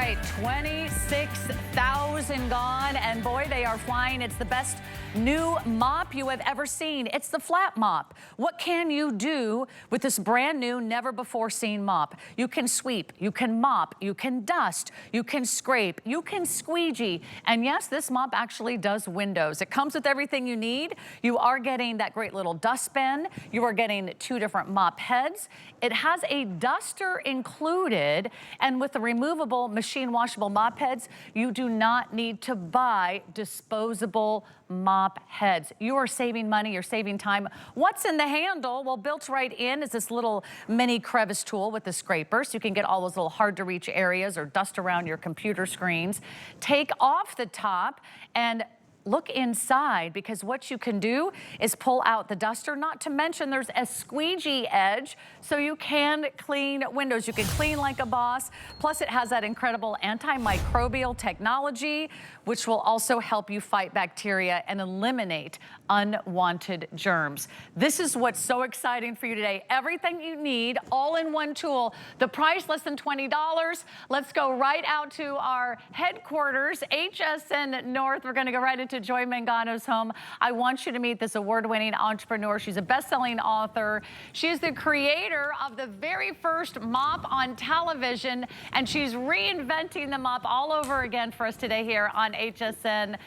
right, 26,000 gone, and boy, they are flying. It's the best new mop you have ever seen. It's the flat mop. What can you do with this brand new, never before seen mop? You can sweep, you can mop, you can dust, you can scrape, you can squeegee, and yes, this mop actually does windows. It comes with everything you need. You are getting that great little dustpan. You are getting 2 different mop heads. It has a duster included, and with the removable machine washable mop heads, you do not need to buy disposable mop heads. You are saving money, you're saving time. What's in the handle? Well, built right in is this little mini crevice tool with the scraper, so you can get all those little hard to reach areas or dust around your computer screens. Take off the top and look inside, because what you can do is pull out the duster, not to mention there's a squeegee edge, so you can clean windows. You can clean like a boss. Plus it has that incredible antimicrobial technology, which will also help you fight bacteria and eliminate unwanted germs. This is what's so exciting for you today. Everything you need, all in one tool. The price less than $20. Let's go right out to our headquarters, HSN North. We're gonna go right into Joy Mangano's home. I want you to meet this award-winning entrepreneur. She's a best-selling author. She is the creator of the very first mop on television, and she's reinventing the mop all over again for us today here on HSN.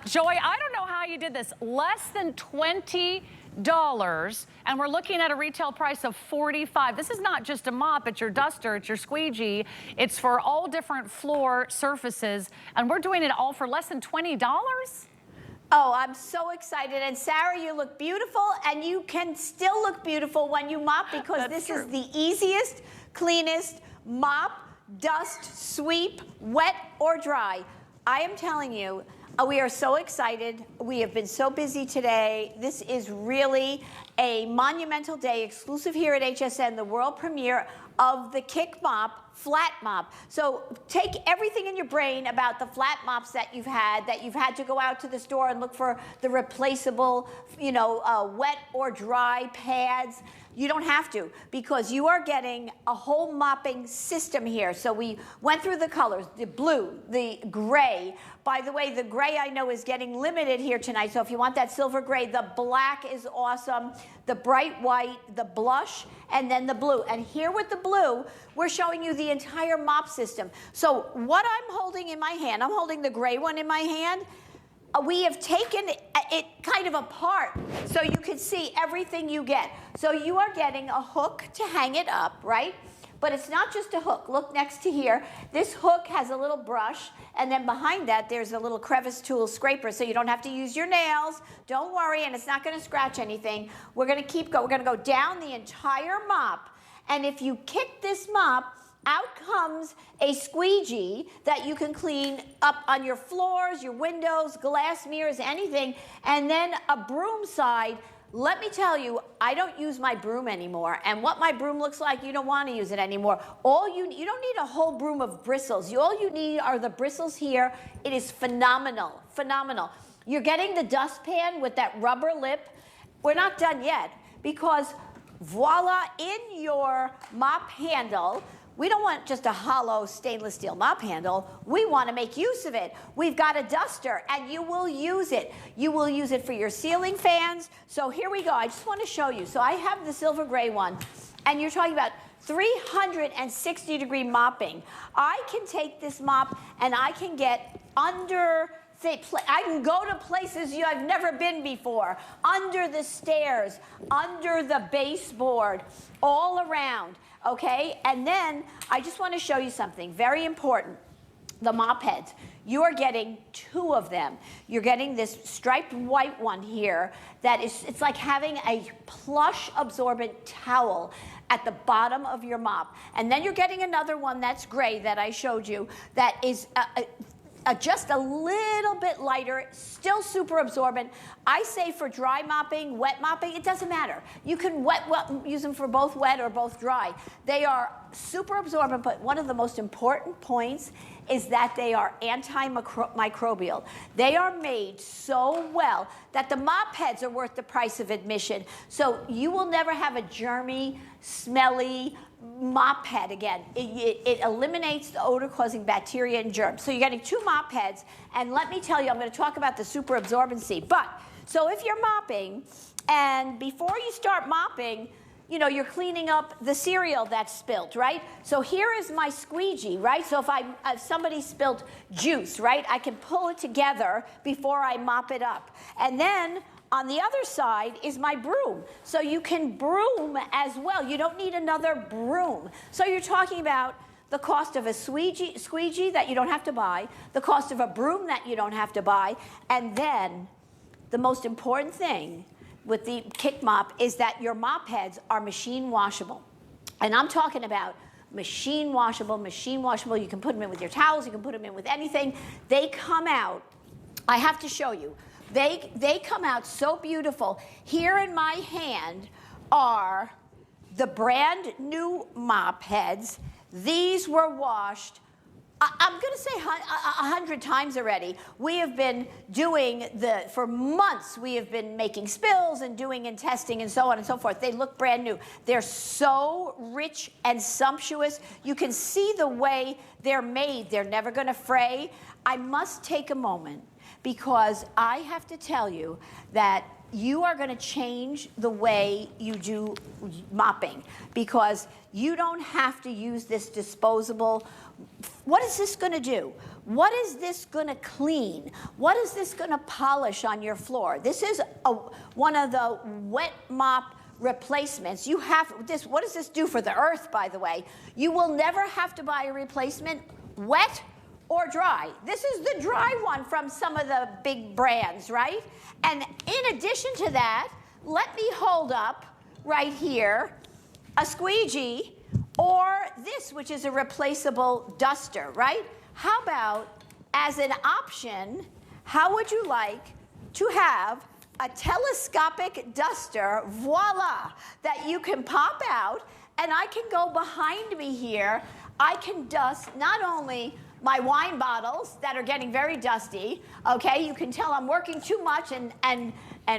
Joy, I don't know how you did this. Less than $20, and we're looking at a retail price of $45. This is not just a mop, it's your duster, it's your squeegee. It's for all different floor surfaces, and we're doing it all for less than $20? Oh, I'm so excited. And Sarah, you look beautiful, and you can still look beautiful when you mop, because this is the easiest, cleanest mop, dust, sweep, wet or dry. I am telling you, we are so excited. We have been so busy today. This is really a monumental day, exclusive here at HSN, the world premiere of the Kick Mop flat mop. So take everything in your brain about the flat mops that you've had to go out to the store and look for the replaceable, wet or dry pads. You don't have to, because you are getting a whole mopping system here. So we went through the colors, the blue, the gray. By the way, the gray I know is getting limited here tonight. So if you want that silver gray, the black is awesome, the bright white, the blush, and then the blue. And here with the blue, we're showing you the entire mop system. So what I'm holding in my hand, I'm holding the gray one in my hand. We have taken it kind of apart so you can see everything you get. So you are getting a hook to hang it up, right? But it's not just a hook. Look next to here. This hook has a little brush, and then behind that there's a little crevice tool scraper, so you don't have to use your nails. Don't worry, and it's not going to scratch anything. We're going to keep going. We're going to go down the entire mop, and if you kick this mop, out comes a squeegee that you can clean up on your floors, your windows, glass mirrors, anything, and then a broom side. Let me tell you, I don't use my broom anymore, and what my broom looks like, you don't want to use it anymore. You don't need a whole broom of bristles. All you need are the bristles here. It is phenomenal, phenomenal. You're getting the dustpan with that rubber lip. We're not done yet, because voila, in your mop handle, we don't want just a hollow stainless steel mop handle. We want to make use of it. We've got a duster, and you will use it. You will use it for your ceiling fans. So here we go. I just want to show you. So I have the silver gray one, and you're talking about 360-degree mopping. I can take this mop, and I can get under, I can go to places I've never been before, under the stairs, under the baseboard, all around. Okay, and then I just want to show you something very important. The mop heads. You are getting 2 of them. You're getting this striped white one here that it's like having a plush absorbent towel at the bottom of your mop. And then you're getting another one that's gray that I showed you that is just a little bit lighter, still super absorbent. I say for dry mopping, wet mopping, it doesn't matter. You can use them for both wet or both dry. They are super absorbent, but one of the most important points is that they are antimicrobial. They are made so well that the mop heads are worth the price of admission. So you will never have a germy, smelly mop head again. It eliminates the odor-causing bacteria and germs. So you're getting 2 mop heads, and let me tell you, I'm going to talk about the super absorbency. But, so if you're mopping, and before you start mopping, you know, you're cleaning up the cereal that's spilt, right? So here is my squeegee, right? So if somebody spilt juice, right, I can pull it together before I mop it up. And then on the other side is my broom. So you can broom as well. You don't need another broom. So you're talking about the cost of a squeegee that you don't have to buy, the cost of a broom that you don't have to buy, and then the most important thing with the Kick Mop is that your mop heads are machine washable. And I'm talking about machine washable. You can put them in with your towels, you can put them in with anything. They come out, I have to show you, they come out so beautiful. Here in my hand are the brand new mop heads. These were washed, I'm going to say 100 times already. We have been doing for months, we have been making spills and doing and testing and so on and so forth. They look brand new. They're so rich and sumptuous. You can see the way they're made. They're never going to fray. I must take a moment because I have to tell you that you are going to change the way you do mopping because you don't have to use this disposable. What is this going to do? What is this going to clean? What is this going to polish on your floor? This is one of the wet mop replacements. You have this. What does this do for the earth, by the way? You will never have to buy a replacement, wet or dry. This is the dry one from some of the big brands, right? And in addition to that, let me hold up right here a squeegee or this, which is a replaceable duster, right? How about, as an option, how would you like to have a telescopic duster, voila, that you can pop out, and I can go behind me here. I can dust not only my wine bottles that are getting very dusty, okay? You can tell I'm working too much and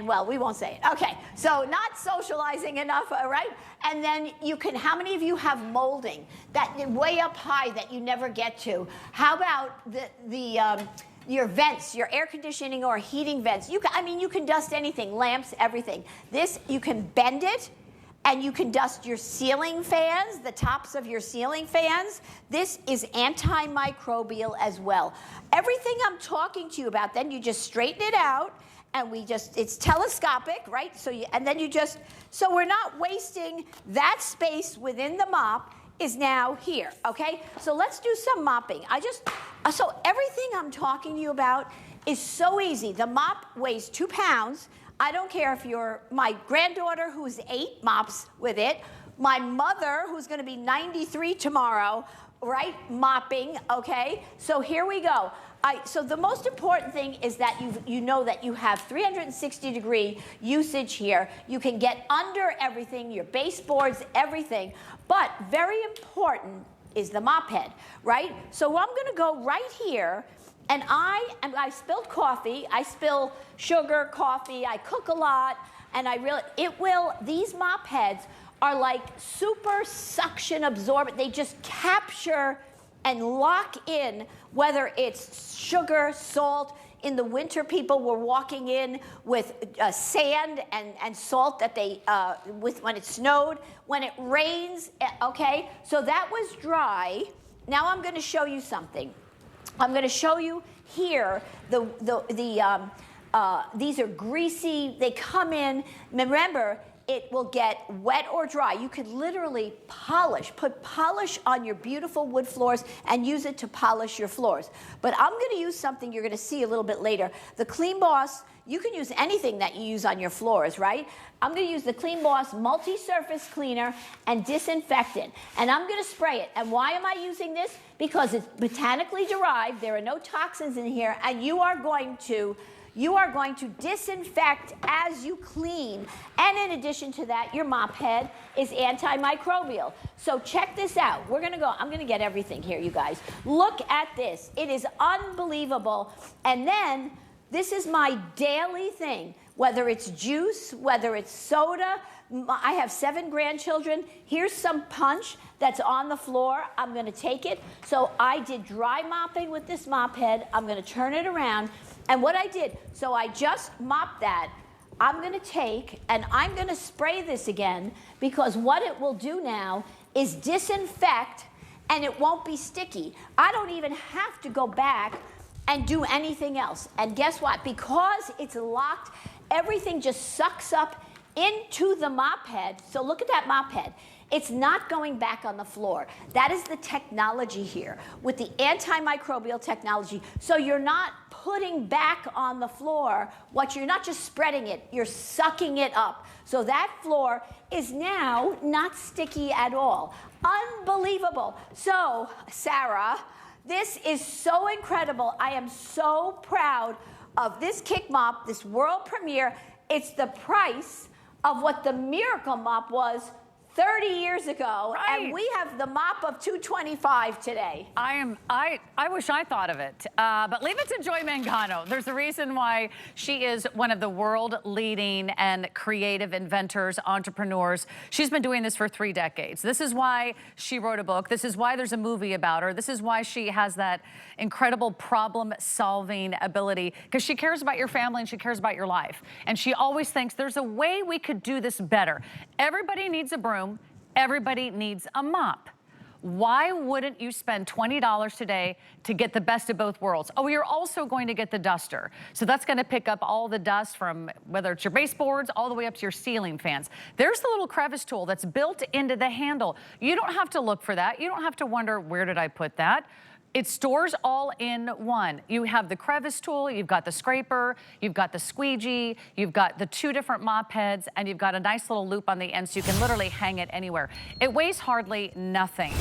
well, we won't say it. Okay, so not socializing enough, right? And then you can, how many of you have molding that way up high that you never get to? How about your vents, your air conditioning or heating vents? You can dust anything, lamps, everything. This, you can bend it, and you can dust your ceiling fans, the tops of your ceiling fans. This is antimicrobial as well. Everything I'm talking to you about, then you just straighten it out, and it's telescopic, right? So so we're not wasting that space within the mop is now here, okay? So let's do some mopping. So everything I'm talking to you about is so easy. The mop weighs 2 pounds. I don't care if you're my granddaughter who's 8 mops with it, my mother who's going to be 93 tomorrow, right, mopping, okay? So here we go. So the most important thing is that you know that you have 360-degree usage here. You can get under everything, your baseboards, everything. But very important is the mop head, right? So I'm going to go right here. And I spilled coffee, I spill sugar, coffee, I cook a lot, and these mop heads are like super suction absorbent. They just capture and lock in, whether it's sugar, salt. In the winter, people were walking in with sand and salt that when it snowed. When it rains, okay? So that was dry. Now I'm going to show you something. I'm going to show you here these are greasy. They come in. Remember, it will get wet or dry. You could literally put polish on your beautiful wood floors and use it to polish your floors. But I'm going to use something you're going to see a little bit later. The CleanBoss, you can use anything that you use on your floors, right? I'm going to use the CleanBoss multi-surface cleaner and disinfectant. And I'm going to spray it. And why am I using this? Because it's botanically derived. There are no toxins in here. And you are going to you are going to disinfect as you clean. And in addition to that, your mop head is antimicrobial. So check this out. I'm gonna get everything here, you guys. Look at this. It is unbelievable. And then, this is my daily thing. Whether it's juice, whether it's soda, I have 7 grandchildren. Here's some punch that's on the floor. I'm gonna take it. So I did dry mopping with this mop head. I'm gonna turn it around. And what I did, so I just mopped that. I'm gonna take and I'm gonna spray this again, because what it will do now is disinfect, and it won't be sticky. I don't even have to go back and do anything else. And guess what? Because it's locked, everything just sucks up into the mop head. So look at that mop head. It's not going back on the floor. That is the technology here with the antimicrobial technology. So you're not putting back on the floor you're not just spreading it, you're sucking it up. So that floor is now not sticky at all. Unbelievable. So, Sarah, this is so incredible. I am so proud of this Kick Mop, this world premiere. It's the price of what the Miracle Mop was 30 years ago, right. And we have the mop of $225 today. I wish I thought of it, but leave it to Joy Mangano. There's a reason why she is one of the world leading and creative inventors, entrepreneurs. She's been doing this for 3 decades. This is why she wrote a book. This is why there's a movie about her. This is why she has that incredible problem-solving ability, because she cares about your family and she cares about your life. And she always thinks there's a way we could do this better. Everybody needs a broom. Everybody needs a mop. Why wouldn't you spend $20 today to get the best of both worlds? Oh, you're also going to get the duster. So that's going to pick up all the dust from whether it's your baseboards all the way up to your ceiling fans. There's the little crevice tool that's built into the handle. You don't have to look for that. You don't have to wonder, where did I put that? It stores all in one. You have the crevice tool, you've got the scraper, you've got the squeegee, you've got the 2 different mop heads, and you've got a nice little loop on the end so you can literally hang it anywhere. It weighs hardly nothing.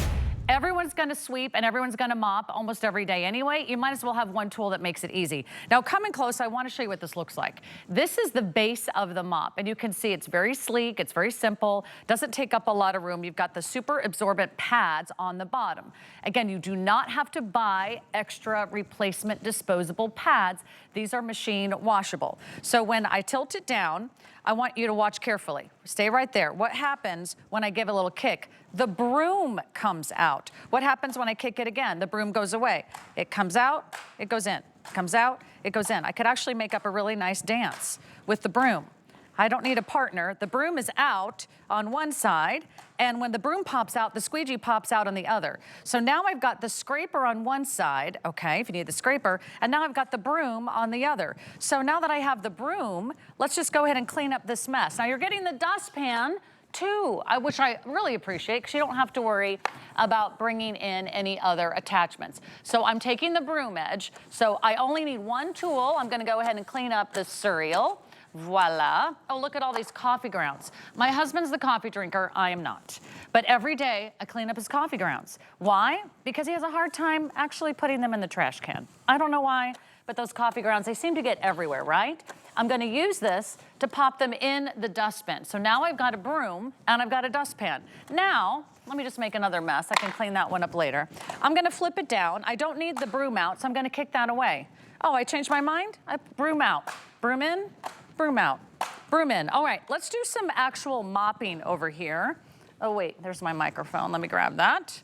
Everyone's gonna sweep and everyone's gonna mop almost every day anyway. You might as well have one tool that makes it easy. Now, coming close, I wanna show you what this looks like. This is the base of the mop, and you can see it's very sleek, it's very simple, doesn't take up a lot of room. You've got the super absorbent pads on the bottom. Again, you do not have to buy extra replacement disposable pads. These are machine washable. So when I tilt it down, I want you to watch carefully. Stay right there. What happens when I give a little kick? The broom comes out. What happens when I kick it again? The broom goes away. It comes out, it goes in. Comes out, it goes in. I could actually make up a really nice dance with the broom. I don't need a partner. The broom is out on one side, and when the broom pops out, the squeegee pops out on the other. So now I've got the scraper on one side, okay, if you need the scraper, and now I've got the broom on the other. So now that I have the broom, let's just go ahead and clean up this mess. Now you're getting the dustpan too, which I really appreciate, because you don't have to worry about bringing in any other attachments. So I'm taking the broom edge, so I only need one tool. I'm gonna go ahead and clean up the cereal. Voila. Oh, look at all these coffee grounds. My husband's the coffee drinker, I am not. But every day I clean up his coffee grounds. Why? Because he has a hard time actually putting them in the trash can. I don't know why, but those coffee grounds, they seem to get everywhere, right? I'm gonna use this to pop them in the dustbin. So now I've got a broom and I've got a dustpan. Now, let me just make another mess. I can clean that one up later. I'm gonna flip it down. I don't need the broom out, so I'm gonna kick that away. Oh, I changed my mind? Broom out. Broom in, broom out, broom in. All right, let's do some actual mopping over here. Oh wait, there's my microphone. Let me grab that.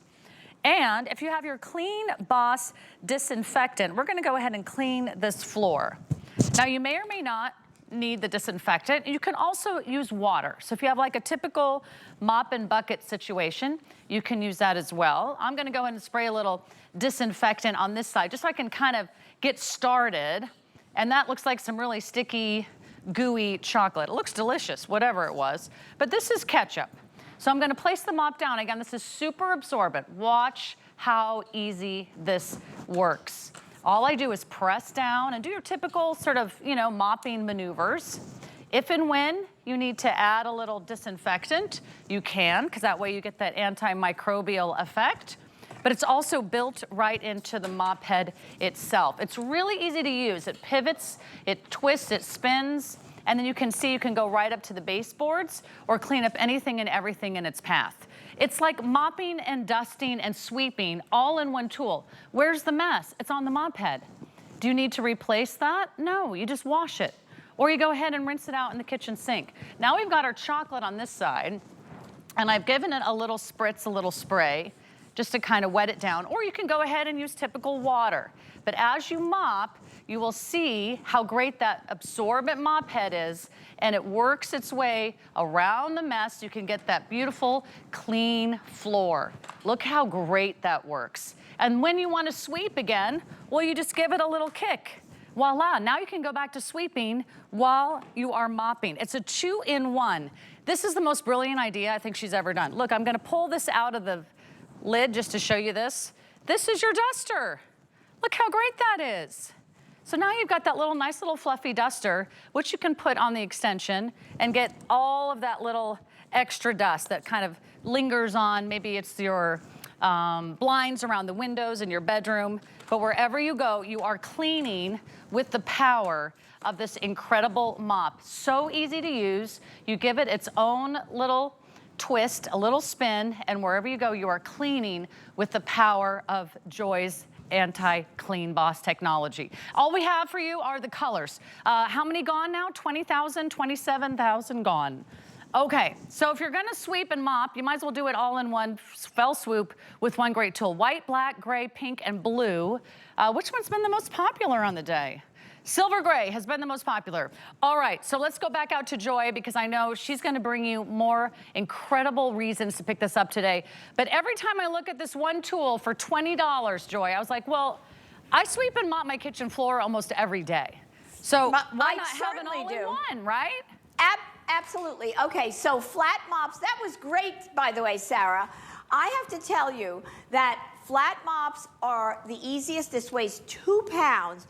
And if you have your CleanBoss disinfectant, we're gonna go ahead and clean this floor. Now you may or may not need the disinfectant. You can also use water. So if you have like a typical mop and bucket situation, you can use that as well. I'm gonna go ahead and spray a little disinfectant on this side just so I can kind of get started. And that looks like some really sticky, gooey chocolate. It looks delicious, whatever it was. But this is ketchup. So I'm gonna place the mop down. Again, this is super absorbent. Watch how easy this works. All I do is press down and do your typical sort of, mopping maneuvers. If and when you need to add a little disinfectant, you can, because that way you get that antimicrobial effect. but it's also built right into the mop head itself. It's really easy to use. It pivots, it twists, it spins, and then you can see you can go right up to the baseboards or clean up anything and everything in its path. It's like mopping and dusting and sweeping all in one tool. Where's the mess? It's on the mop head. Do you need to replace that? No, you just wash it. Or you go ahead and rinse it out in the kitchen sink. Now we've got our chocolate on this side, and I've given it a little spritz, a little spray, just to kind of wet it down. Or you can go ahead and use typical water. But as you mop, you will see how great that absorbent mop head is, and it works its way around the mess. You can get that beautiful, clean floor. Look how great that works. And when you want to sweep again, well, you just give it a little kick. Voila, now you can go back to sweeping while you are mopping. It's a 2-in-1. This is the most brilliant idea I think she's ever done. Look, I'm gonna pull this out of the lid just to show you this. This is your duster. Look how great that is. So now you've got that nice little fluffy duster, which you can put on the extension and get all of that little extra dust that kind of lingers on. Maybe it's your blinds around the windows in your bedroom, but wherever you go, you are cleaning with the power of this incredible mop. So easy to use. You give it its own little twist, a little spin, and wherever you go, you are cleaning with the power of Joy's anti-CleanBoss technology. All we have for you are the colors. How many gone now? 20,000, 27,000 gone. Okay, so if you're gonna sweep and mop, you might as well do it all in one fell swoop with one great tool. White, black, gray, pink, and blue. Which one's been the most popular on the day? Silver gray has been the most popular. All right, so let's go back out to Joy because I know she's gonna bring you more incredible reasons to pick this up today. But every time I look at this one tool for $20, Joy, I was like, well, I sweep and mop my kitchen floor almost every day. So why not have an all-in-one, right? Absolutely. Okay, so flat mops, that was great, by the way, Sarah. I have to tell you that flat mops are the easiest. This weighs 2 pounds,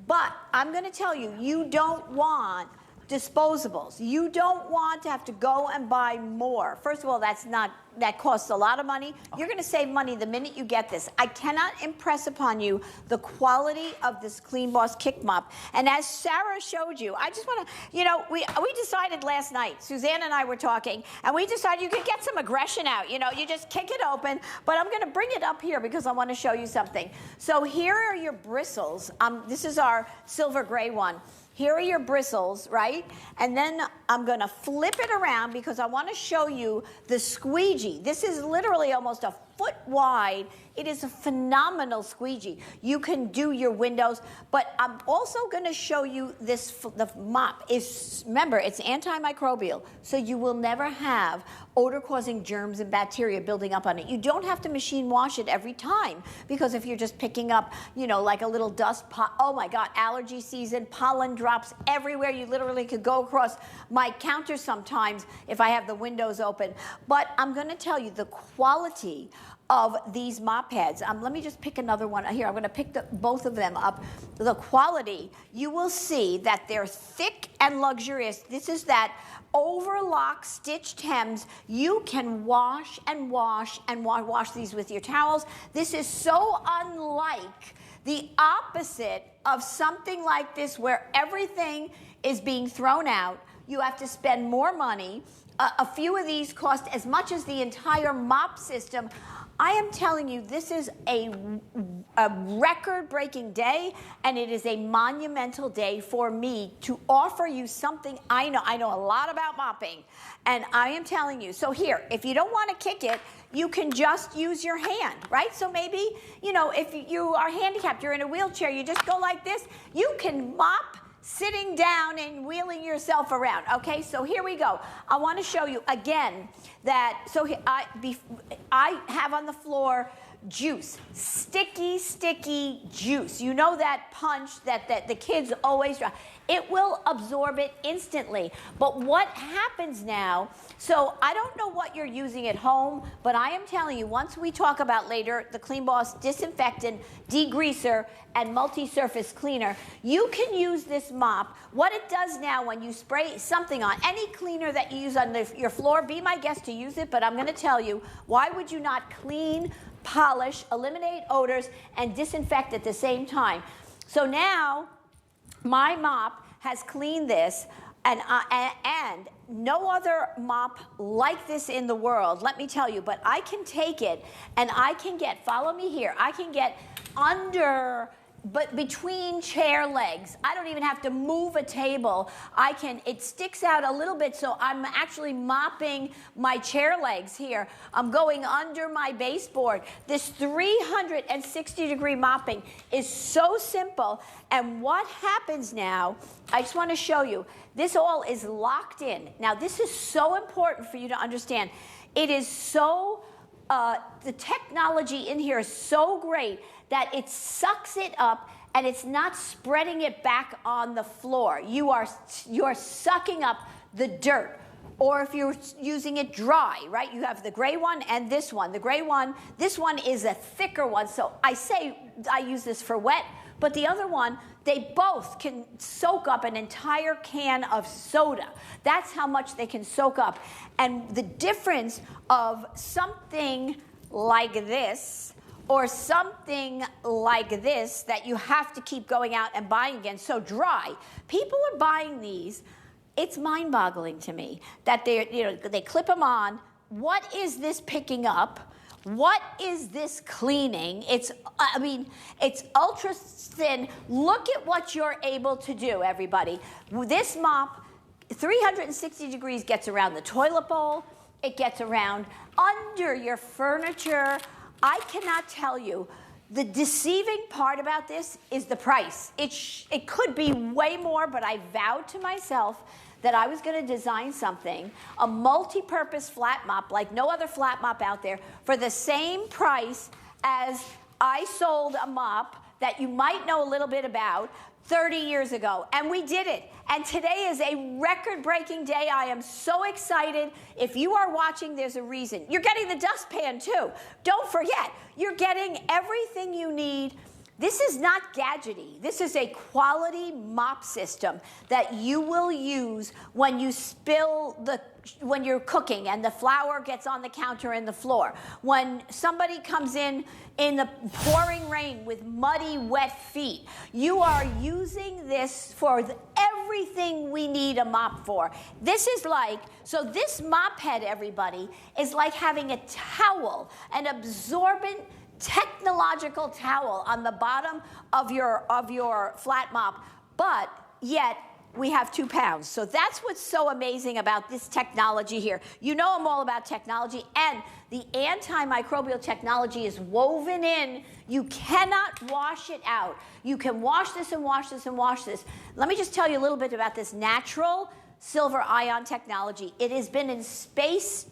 but I'm going to tell you, you don't want disposables. You don't want to have to go and buy more. First of all, that costs a lot of money. You're going to save money the minute you get this. I cannot impress upon you the quality of this CleanBoss Kick Mop. And as Sarah showed you, I just want to, you know, we decided last night, Suzanne and I were talking, and we decided you could get some aggression out. You know, you just kick it open, but I'm going to bring it up here because I want to show you something. So here are your bristles. This is our silver gray one. Here are your bristles, right? And then I'm gonna flip it around because I wanna show you the squeegee. This is literally almost a foot wide. It is a phenomenal squeegee. You can do your windows, but I'm also gonna show you this, the mop is, remember, it's antimicrobial, so you will never have odor-causing germs and bacteria building up on it. You don't have to machine wash it every time, because if you're just picking up, you know, like a little dust, oh my God, allergy season, pollen drops everywhere. You literally could go across my counter sometimes if I have the windows open. But I'm gonna tell you the quality of these mop heads. Let me just pick another one. Here, I'm gonna pick both of them up. The quality, you will see that they're thick and luxurious. This is that overlock stitched hems. You can wash and wash and wash these with your towels. This is so unlike the opposite of something like this where everything is being thrown out. You have to spend more money. A few of these cost as much as the entire mop system. I am telling you, this is a record-breaking day, and it is a monumental day for me to offer you something I know. I know a lot about mopping, and I am telling you. So here, if you don't want to kick it, you can just use your hand, right? So maybe, you know, if you are handicapped, you're in a wheelchair, you just go like this. You can mop sitting down and wheeling yourself around. Okay, so here we go. I want to show you again that, so I have on the floor juice, sticky juice. You know that punch that the kids always try. it will absorb it instantly. But what happens now, so I don't know what you're using at home, but I am telling you, once we talk about later the CleanBoss disinfectant, degreaser, and multi-surface cleaner, you can use this mop. What it does now when you spray something on, any cleaner that you use on your floor, be my guest to use it, but I'm gonna tell you, why would you not clean, polish, eliminate odors, and disinfect at the same time? So now, my mop has cleaned this, and no other mop like this in the world, let me tell you, but I can take it and I can get, follow me here, I can get under, but between chair legs. I don't even have to move a table. It sticks out a little bit, so I'm actually mopping my chair legs here. I'm going under my baseboard. This 360-degree mopping is so simple, and what happens now, I just want to show you, this all is locked in. Now, this is so important for you to understand. It is so, the technology in here is so great that it sucks it up and it's not spreading it back on the floor. You are sucking up the dirt. Or if you're using it dry, right? You have the gray one and this one. The gray one, this one is a thicker one. So I say I use this for wet, but the other one, they both can soak up an entire can of soda. That's how much they can soak up. And the difference of something like this or something like this that you have to keep going out and buying again, so dry. People are buying these. It's mind-boggling to me that they clip them on. What is this picking up? What is this cleaning? It's ultra thin. Look at what you're able to do, everybody. This mop, 360 degrees, gets around the toilet bowl. It gets around under your furniture. I cannot tell you, the deceiving part about this is the price. It could be way more, but I vowed to myself that I was going to design something, a multi-purpose flat mop like no other flat mop out there, for the same price as I sold a mop that you might know a little bit about 30 years ago, and we did it. And today is a record-breaking day. I am so excited. If you are watching, there's a reason. You're getting the dustpan too. Don't forget, you're getting everything you need. This is not gadgety. This is a quality mop system that you will use when you when you're cooking and the flour gets on the counter and the floor. When somebody comes in the pouring rain with muddy, wet feet, you are using this for everything we need a mop for. This is like, so this mop head, everybody, is like having a towel, an absorbent technological towel on the bottom of your flat mop, but yet we have 2 pounds. So that's what's so amazing about this technology here. You know I'm all about technology, and the antimicrobial technology is woven in. You cannot wash it out. You can wash this and wash this and wash this. Let me just tell you a little bit about this natural silver ion technology. It has been in space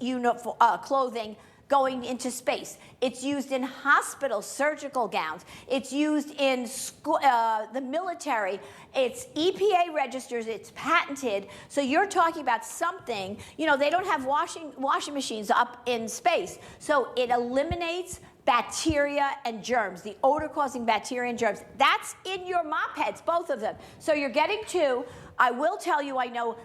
clothing going into space. It's used in hospital surgical gowns. It's used in the military. It's EPA registers. It's patented. So you're talking about something, they don't have washing machines up in space. So it eliminates bacteria and germs, the odor-causing bacteria and germs. That's in your mop heads, both of them. So you're getting 2. I will tell you, I know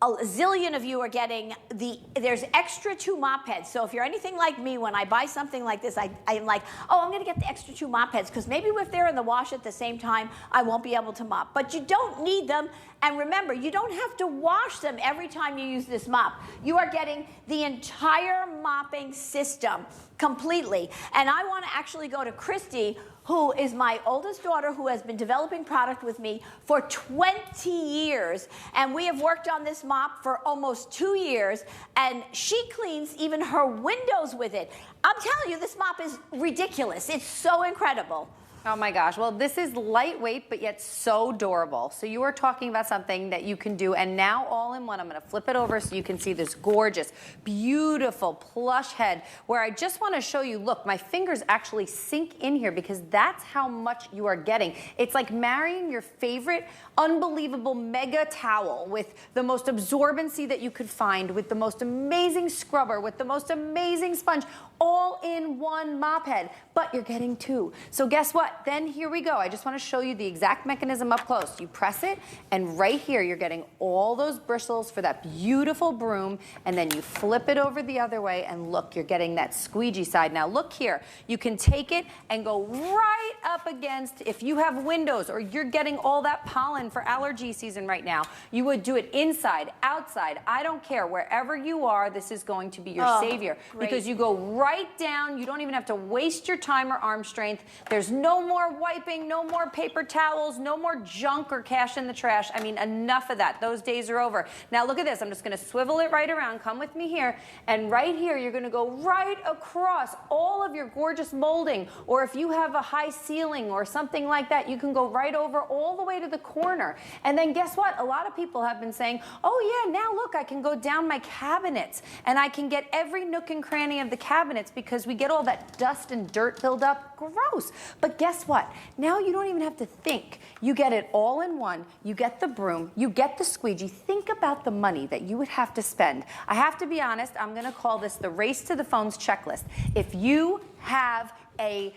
a zillion of you are getting there's extra 2 mop heads. So if you're anything like me, when I buy something like this, I'm like, oh, I'm gonna get the extra 2 mop heads, because maybe if they're in the wash at the same time, I won't be able to mop. But you don't need them. And remember, you don't have to wash them every time you use this mop. You are getting the entire mopping system completely. And I want to actually go to Christy, who is my oldest daughter, who has been developing product with me for 20 years. And we have worked on this mop for almost 2 years. And she cleans even her windows with it. I'm telling you, this mop is ridiculous. It's so incredible. Oh my gosh, well this is lightweight but yet so durable. So you are talking about something that you can do, and now all in one. I'm gonna flip it over so you can see this gorgeous, beautiful plush head where I just wanna show you, look, my fingers actually sink in here because that's how much you are getting. It's like marrying your favorite unbelievable mega towel with the most absorbency that you could find, with the most amazing scrubber, with the most amazing sponge, all in one mop head, but you're getting two. So guess what? Then here we go. I just want to show you the exact mechanism up close. You press it, and right here you're getting all those bristles for that beautiful broom, and then you flip it over the other way, and look, you're getting that squeegee side. Now look here. You can take it and go right up against, if you have windows or you're getting all that pollen for allergy season right now, you would do it inside, outside, I don't care. Wherever you are, this is going to be your savior. Great. Because you go right down. You don't even have to waste your time or arm strength. There's no more wiping, no more paper towels, no more junk or cash in the trash. I mean, enough of that. Those days are over. Now look at this. I'm just going to swivel it right around. Come with me here. And right here, you're going to go right across all of your gorgeous molding. Or if you have a high ceiling or something like that, you can go right over all the way to the corner. And then guess what? A lot of people have been saying, oh yeah, now look, I can go down my cabinets and I can get every nook and cranny of the cabinets because we get all that dust and dirt build up. Gross. But guess what? Now you don't even have to think. You get it all in one. You get the broom. You get the squeegee. Think about the money that you would have to spend. I have to be honest, I'm going to call this the race to the phones checklist. If you have a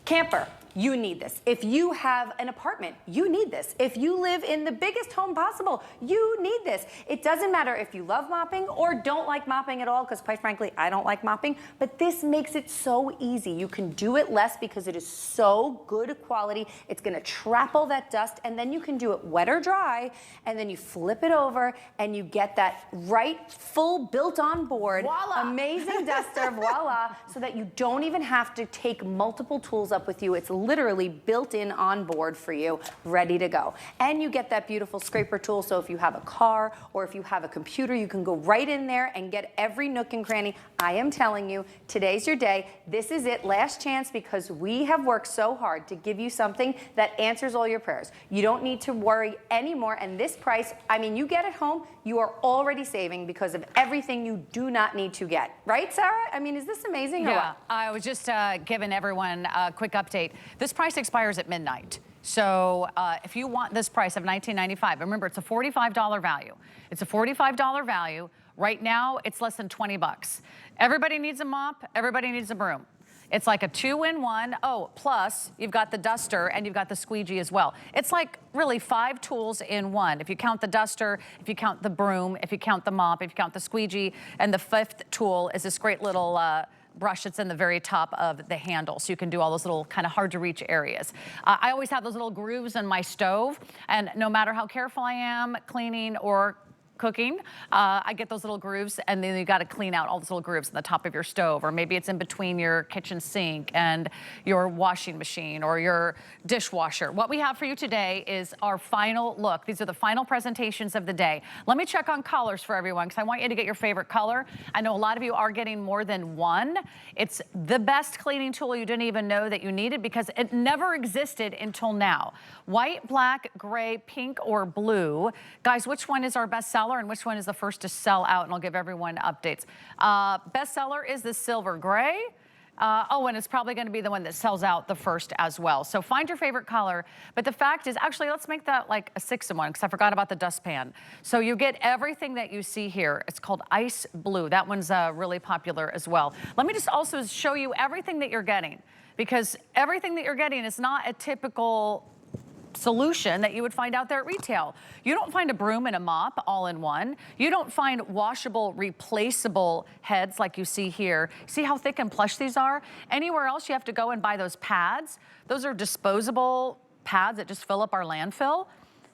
camper, you need this. If you have an apartment, you need this. If you live in the biggest home possible, you need this. It doesn't matter if you love mopping or don't like mopping at all, because quite frankly, I don't like mopping, but this makes it so easy. You can do it less because it is so good quality. It's gonna trap all that dust, and then you can do it wet or dry, and then you flip it over and you get that right full built on board, voila, amazing duster, voila, so that you don't even have to take multiple tools up with you. It's literally built in on board for you, ready to go. And you get that beautiful scraper tool, so if you have a car or if you have a computer, you can go right in there and get every nook and cranny. I am telling you, today's your day. This is it, last chance, because we have worked so hard to give you something that answers all your prayers. You don't need to worry anymore, and this price, I mean, you get it home, you are already saving because of everything you do not need to get. Right, Sarah? I mean, is this amazing or what? I was just giving everyone a quick update. This price expires at midnight. So if you want this price of $19.95, remember it's a $45 value. It's a $45 value. Right now, it's less than 20 bucks. Everybody needs a mop. Everybody needs a broom. It's like a two-in-one. Oh, plus you've got the duster and you've got the squeegee as well. It's like really 5 tools in one. If you count the duster, if you count the broom, if you count the mop, if you count the squeegee, and the 5th tool is this great little brush that's in the very top of the handle, so you can do all those little kind of hard to reach areas. I always have those little grooves in my stove, and no matter how careful I am cleaning or cooking, I get those little grooves, and then you got to clean out all those little grooves in the top of your stove, or maybe it's in between your kitchen sink and your washing machine or your dishwasher. What we have for you today is our final look. These are the final presentations of the day. Let me check on colors for everyone, because I want you to get your favorite color. I know a lot of you are getting more than one. It's the best cleaning tool you didn't even know that you needed, because it never existed until now. White, black, gray, pink, or blue. Guys, which one is our best seller and which one is the first to sell out? And I'll give everyone updates. Best seller is the silver gray. Oh, and it's probably going to be the one that sells out the first as well. So find your favorite color. But the fact is, actually, let's make that like a 6-in-1, because I forgot about the dustpan. So you get everything that you see here. It's called ice blue. That one's really popular as well. Let me just also show you everything that you're getting, because everything that you're getting is not a typical solution that you would find out there at retail. You don't find a broom and a mop all in one. You don't find washable, replaceable heads like you see here. See how thick and plush these are? Anywhere else you have to go and buy those pads. Those are disposable pads that just fill up our landfill.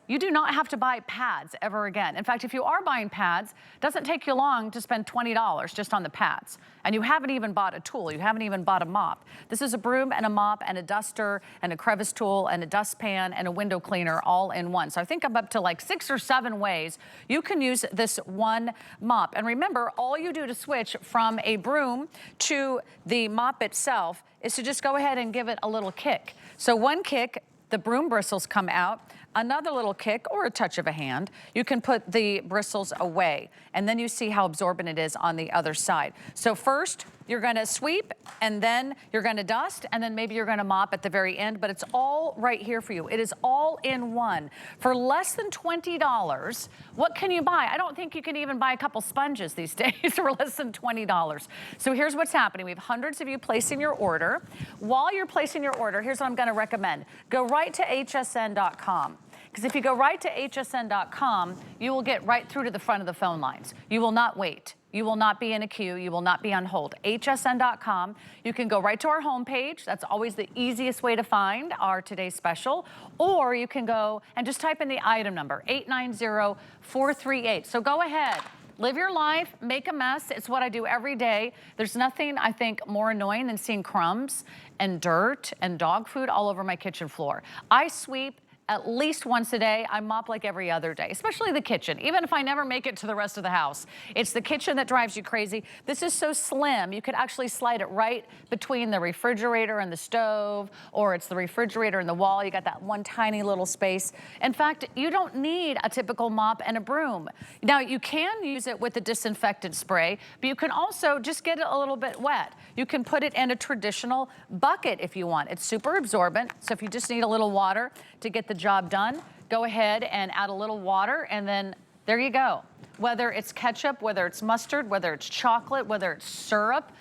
you do not have to buy pads ever again. In fact, if you are buying pads, it doesn't take you long to spend $20 just on the pads. And you haven't even bought a tool. You haven't even bought a mop. This is a broom and a mop and a duster and a crevice tool and a dustpan and a window cleaner all in one. So I think I'm up to like 6 or 7 ways you can use this one mop. And remember, all you do to switch from a broom to the mop itself is to just go ahead and give it a little kick. So one kick, the broom bristles come out. Another little kick or a touch of a hand, you can put the bristles away. And then you see how absorbent it is on the other side. So first, you're gonna sweep, and then you're gonna dust, and then maybe you're gonna mop at the very end, but it's all right here for you. It is all in one. For less than $20, what can you buy? I don't think you can even buy a couple sponges these days for less than $20. So here's what's happening. We have hundreds of you placing your order. While you're placing your order, here's what I'm gonna recommend. Go right to hsn.com. Because if you go right to hsn.com, you will get right through to the front of the phone lines. You will not wait. You will not be in a queue. You will not be on hold. hsn.com. You can go right to our homepage. That's always the easiest way to find our today's special. Or you can go and just type in the item number, 890438. So go ahead. Live your life, make a mess. It's what I do every day. There's nothing, I think, more annoying than seeing crumbs and dirt and dog food all over my kitchen floor. I sweep at least once a day. I mop like every other day, especially the kitchen, even if I never make it to the rest of the house. It's the kitchen that drives you crazy. This is so slim, you could actually slide it right between the refrigerator and the stove, or it's the refrigerator and the wall. You got that one tiny little space. In fact, you don't need a typical mop and a broom. Now, you can use it with a disinfectant spray, but you can also just get it a little bit wet. You can put it in a traditional bucket if you want. It's super absorbent, so if you just need a little water to get the job done, go ahead and add a little water, and then there you go. Whether it's ketchup, whether it's mustard, whether it's chocolate, whether it's syrup.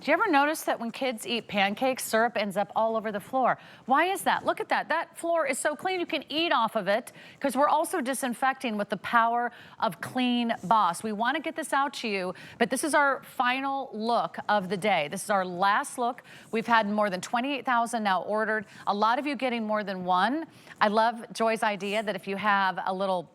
Do you ever notice that when kids eat pancakes, syrup ends up all over the floor? Why is that? Look at that. That floor is so clean you can eat off of it, because we're also disinfecting with the power of CleanBoss. We want to get this out to you, but this is our final look of the day. This is our last look. We've had more than 28,000 now ordered. A lot of you getting more than one. I love Joy's idea that if you have a little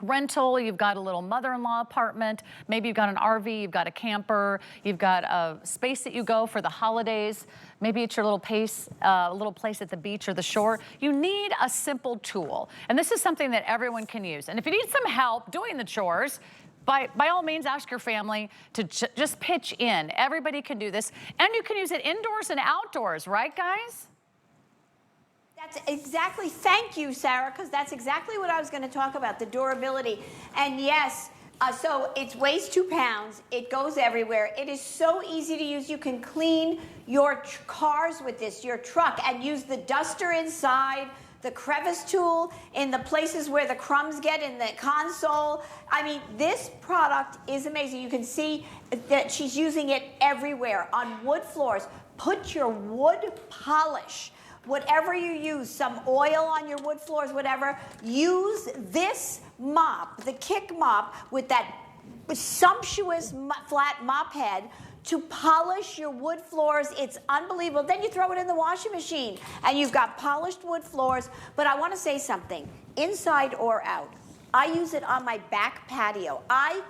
rental, you've got a little mother-in-law apartment, maybe you've got an RV, you've got a camper, you've got a space that you go for the holidays, maybe it's your little place at the beach or the shore. You need a simple tool. And this is something that everyone can use. And if you need some help doing the chores, by all means, ask your family to just pitch in. Everybody can do this. And you can use it indoors and outdoors, right, guys? That's exactly, thank you, Sarah, because that's exactly what I was going to talk about, the durability. And yes, so it weighs 2 pounds. It goes everywhere. It is so easy to use. You can clean your cars with this, your truck, and use the duster inside, the crevice tool in the places where the crumbs get in the console. I mean, this product is amazing. You can see that she's using it everywhere on wood floors. Put your wood polish, whatever you use, some oil on your wood floors, whatever, use this mop, the Kick Mop, with that sumptuous flat mop head to polish your wood floors. It's unbelievable. Then you throw it in the washing machine and you've got polished wood floors. But I want to say something, inside or out. I use it on my back patio. I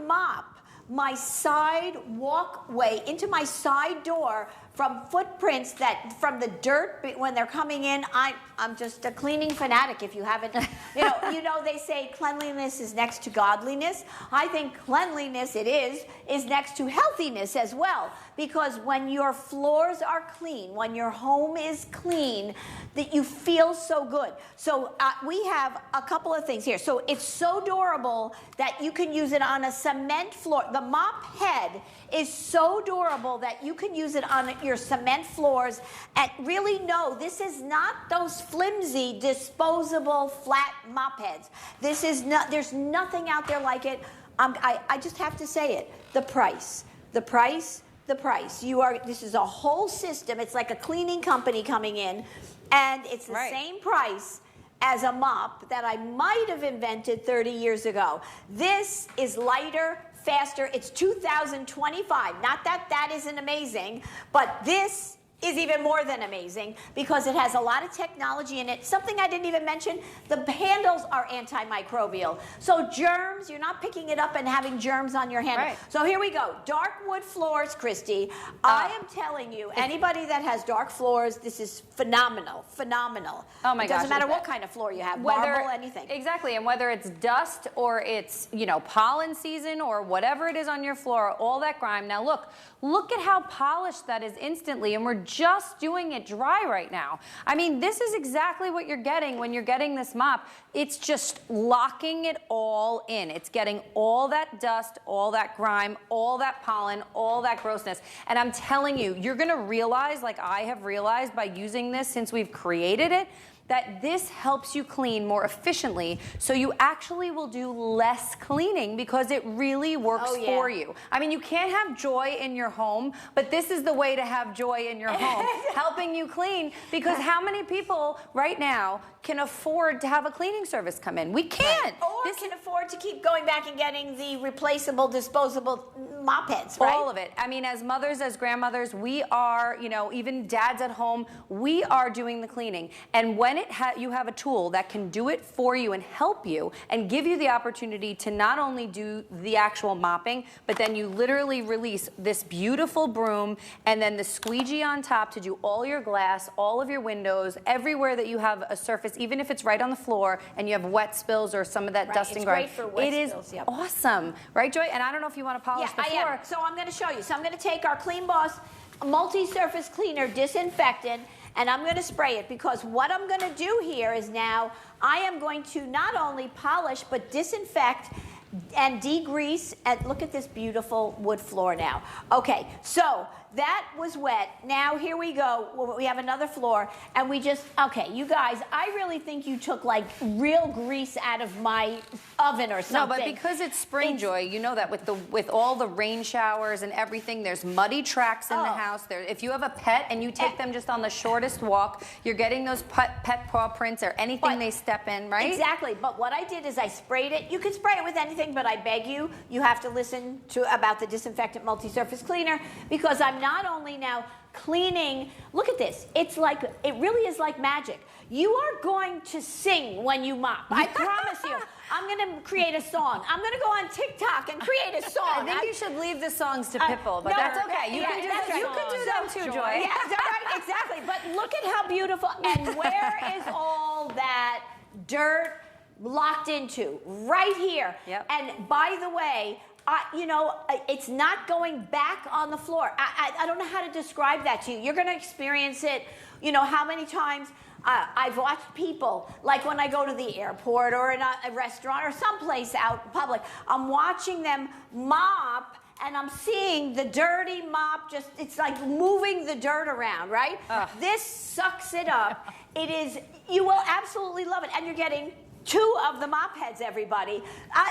mop my side walkway into my side door from footprints from the dirt when they're coming in. I'm just a cleaning fanatic. If you haven't, you know they say cleanliness is next to godliness. I think cleanliness is next to healthiness as well, because when your floors are clean, when your home is clean, that you feel so good. So we have a couple of things here. So it's so durable that you can use it on a cement floor. The mop head is so durable that you can use it on your cement floors. And really, no, this is not those flimsy disposable flat mop heads. This is not, there's nothing out there like it. I just have to say it. The price. This is a whole system. It's like a cleaning company coming in, and it's the same price as a mop that I might have invented 30 years ago. This is lighter, faster. It's 2025. Not that that isn't amazing, but this is even more than amazing because it has a lot of technology in it. Something I didn't even mention, the handles are antimicrobial. So germs, you're not picking it up and having germs on your handle. Right. So here we go. Dark wood floors, Christy. I am telling you, anybody that has dark floors, this is phenomenal, phenomenal. Oh my gosh. It doesn't matter what kind of floor you have, marble, anything. Exactly, and whether it's dust or it's, you know, pollen season or whatever it is on your floor, all that grime. Now look at how polished that is instantly, and we're just doing it dry right now. I mean, this is exactly what you're getting when you're getting this mop. It's just locking it all in. It's getting all that dust, all that grime, all that pollen, all that grossness. And I'm telling you, you're gonna realize, like I have realized by using this since we've created it, that this helps you clean more efficiently, so you actually will do less cleaning because it really works for you. I mean, you can't have joy in your home, but this is the way to have joy in your home, helping you clean, because how many people right now can afford to have a cleaning service come in? We can't. Or can afford to keep going back and getting the replaceable, disposable mop heads, right? All of it. I mean, as mothers, as grandmothers, we are, you know, even dads at home, we are doing the cleaning. And when you have a tool that can do it for you and help you and give you the opportunity to not only do the actual mopping, but then you literally release this beautiful broom and then the squeegee on top to do all your glass, all of your windows, everywhere that you have a surface, even if it's right on the floor and you have wet spills or some of that dust and grime. It's great for wet spills. spills, Awesome. Right, Joy? And I don't know if you want to polish the floor. I am. So I'm going to show you. So I'm going to take our CleanBoss multi-surface cleaner disinfectant, and I'm going to spray it, because what I'm going to do here is now I am going to not only polish but disinfect and degrease. And look at this beautiful wood floor now. Okay, so that was wet. Now here we go. We have another floor, and we just, okay, you guys, I really think you took like real grease out of my oven or something. No, but because it's spring, Joy, you know that with all the rain showers and everything, there's muddy tracks in the house. If you have a pet and you take them just on the shortest walk, you're getting those pet paw prints or anything they step in, right? Exactly. But what I did is I sprayed it. You can spray it with anything, but I beg you, you have to listen to about the disinfectant multi-surface cleaner, because I'm not only now cleaning, look at this, it's like, it really is like magic. You are going to sing when you mop. I promise you. I'm going to create a song. I'm going to go on TikTok and create a song. I think you should leave the songs to Pipple, but that's okay. You can do them too, Joy. Yeah, right, exactly. But look at how beautiful, and where is all that dirt locked into? Right here. Yep. And by the way, you know, it's not going back on the floor. I don't know how to describe that to you. You're going to experience it. You know, how many times I've watched people, like when I go to the airport or in a restaurant or someplace out in public, I'm watching them mop, and I'm seeing the dirty mop just, it's like moving the dirt around, right? This sucks it up. It is, you will absolutely love it. And you're getting 2 of the mop heads, everybody.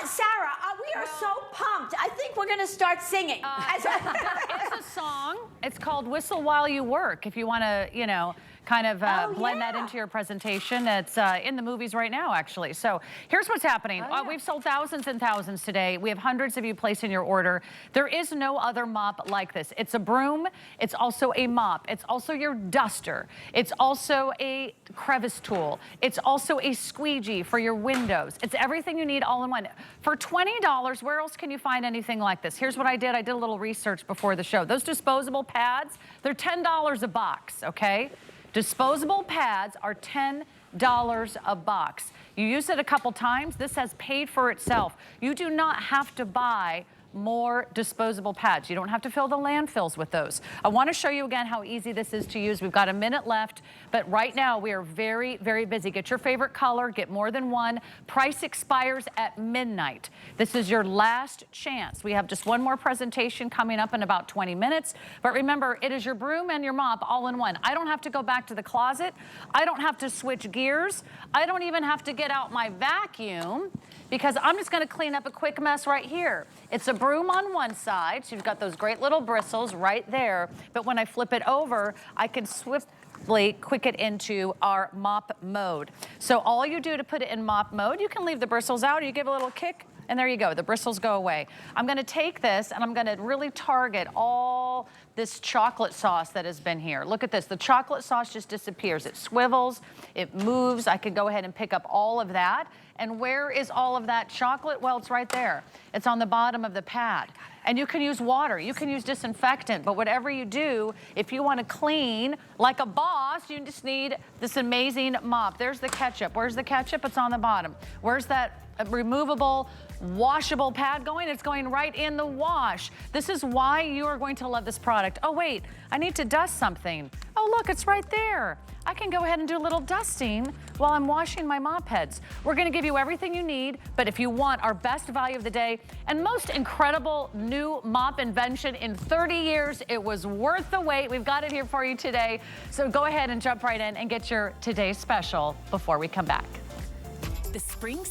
Sarah, we are so pumped. I think we're going to start singing. It's a song. It's called Whistle While You Work. If you want to, you know, kind of blend that into your presentation. It's in the movies right now, actually. So here's what's happening. We've sold thousands and thousands today. We have hundreds of you placing your order. There is no other mop like this. It's a broom. It's also a mop. It's also your duster. It's also a crevice tool. It's also a squeegee for your windows. It's everything you need all in one. For $20, where else can you find anything like this? Here's what I did. I did a little research before the show. Those disposable pads, they're $10 a box, okay? Disposable pads are $10 a box. You use it a couple times, this has paid for itself. You do not have to buy more disposable pads. You don't have to fill the landfills with those. I want to show you again how easy this is to use. We've got a minute left, but right now we are very, very busy. Get your favorite color, get more than one. Price expires at midnight. This is your last chance. We have just one more presentation coming up in about 20 minutes, but remember, it is your broom and your mop all in one. I don't have to go back to the closet. I don't have to switch gears. I don't even have to get out my vacuum, because I'm just going to clean up a quick mess right here. It's a broom on one side, so you've got those great little bristles right there, but when I flip it over, I can swiftly quick it into our mop mode. So all you do to put it in mop mode, you can leave the bristles out, or you give a little kick, And there you go, the bristles go away. I'm gonna take this and I'm gonna really target all this chocolate sauce that has been here. Look at this, the chocolate sauce just disappears. It swivels, it moves. I could go ahead and pick up all of that. And where is all of that chocolate? Well, it's right there. It's on the bottom of the pad. And you can use water, you can use disinfectant, but whatever you do, if you want to clean like a boss, you just need this amazing mop. There's the ketchup. Where's the ketchup? It's on the bottom. Where's that removable, washable pad going? It's going right in the wash. This is why you are going to love this product. Oh wait, I need to dust something. Oh look, it's right there. I can go ahead and do a little dusting while I'm washing my mop heads. We're gonna give you everything you need, but if you want our best value of the day and most incredible new mop invention in 30 years, it was worth the wait. We've got it here for you today. So go ahead and jump right in and get your today's special before we come back. The spring